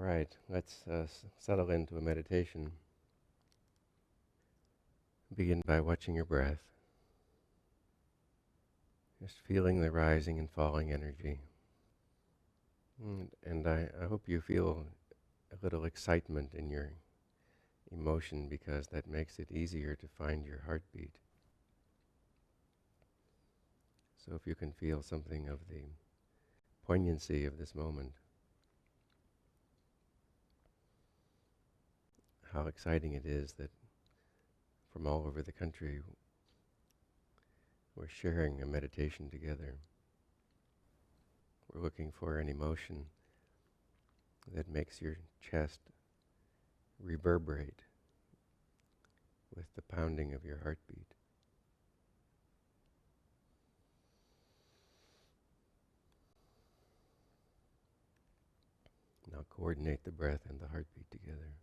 right, let's settle into a meditation. Begin by watching your breath, just feeling the rising and falling energy. And I hope you feel a little excitement in your emotion because that makes it easier to find your heartbeat. So if you can feel something of the poignancy of this moment, how exciting it is that from all over the country we're sharing a meditation together. We're looking for an emotion that makes your chest reverberate with the pounding of your heartbeat. Now coordinate the breath and the heartbeat together.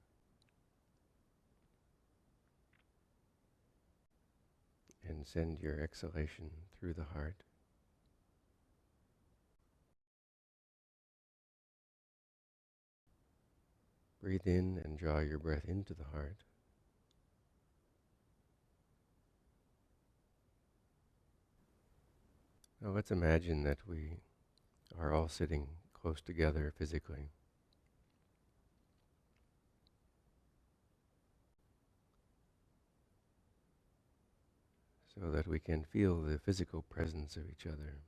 And send your exhalation through the heart. Breathe in and draw your breath into the heart. Now let's imagine that we are all sitting close together physically. So that we can feel the physical presence of each other.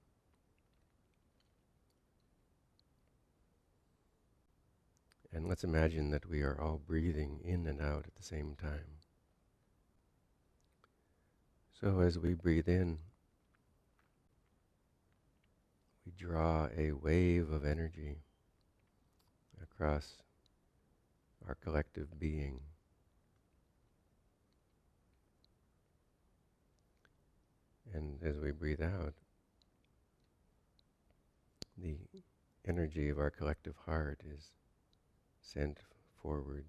And let's imagine that we are all breathing in and out at the same time. So as we breathe in, we draw a wave of energy across our collective being. And as we breathe out, the energy of our collective heart is sent forward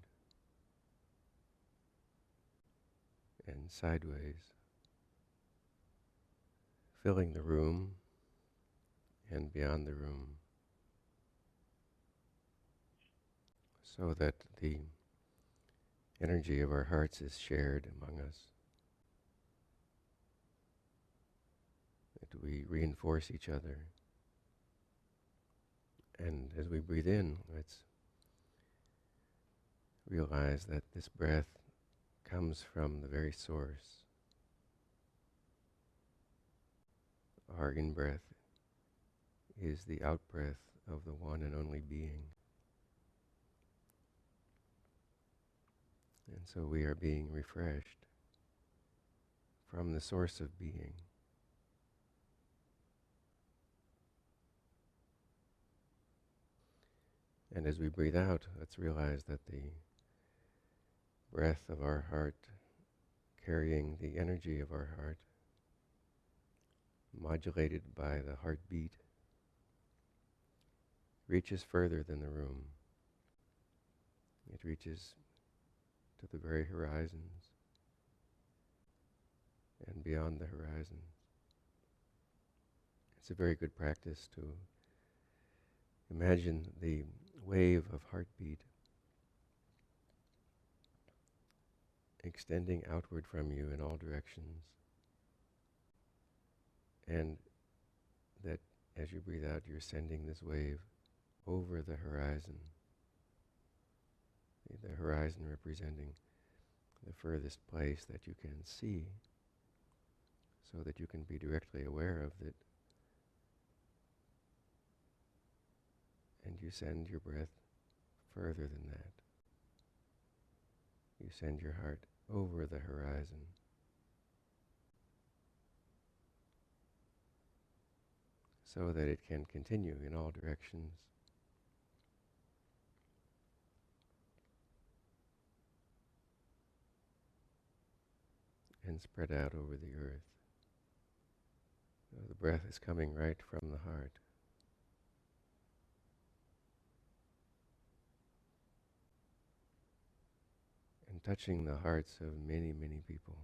and sideways, filling the room and beyond the room, so that the energy of our hearts is shared among us, that we reinforce each other. And as we breathe in, let's realize that this breath comes from the very source. Our in-breath is the out-breath of the one and only being. And so we are being refreshed from the source of being. And as we breathe out, let's realize that the breath of our heart, carrying the energy of our heart, modulated by the heartbeat, reaches further than the room. It reaches to the very horizons and beyond the horizons. It's a very good practice to imagine the wave of heartbeat extending outward from you in all directions, and that as you breathe out, you're sending this wave over the horizon representing the furthest place that you can see, so that you can be directly aware of it. And you send your breath further than that. You send your heart over the horizon, so that it can continue in all directions. And spread out over the earth. The breath is coming right from the heart. And touching the hearts of many, many people.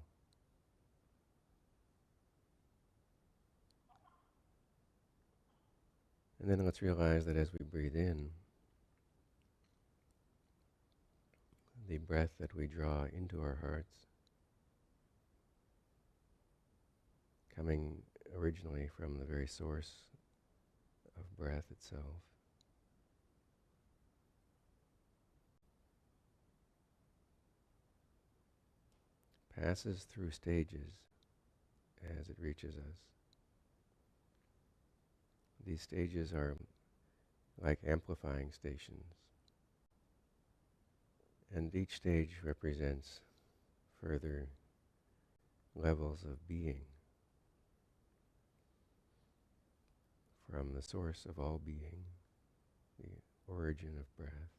And then let's realize that as we breathe in, the breath that we draw into our hearts, coming originally from the very source of breath itself, passes through stages as it reaches us. These stages are like amplifying stations, and each stage represents further levels of being from the source of all being, the origin of breath.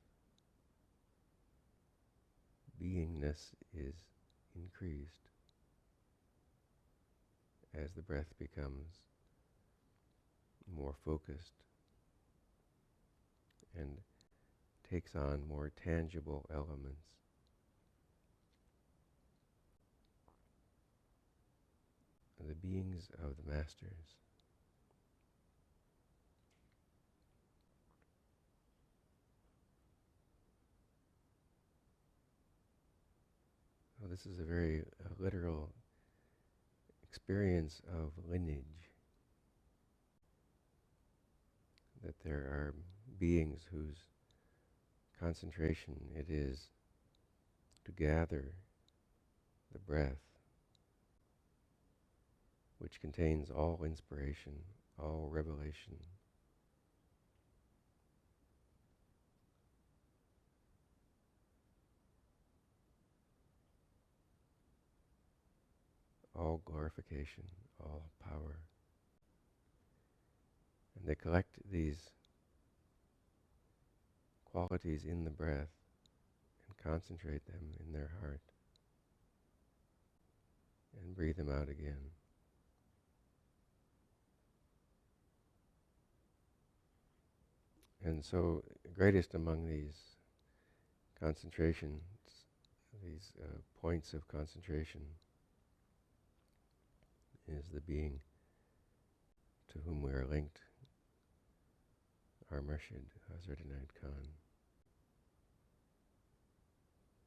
Beingness is increased as the breath becomes more focused and takes on more tangible elements. The beings of the masters. Well, this is a very literal experience of lineage, that there are beings whose concentration it is to gather the breath, which contains all inspiration, all revelation, all glorification, all power. And they collect these qualities in the breath and concentrate them in their heart and breathe them out again. And so, greatest among these concentrations, these points of concentration, is the being to whom we are linked, our Murshid, Hazrat Inayat Khan.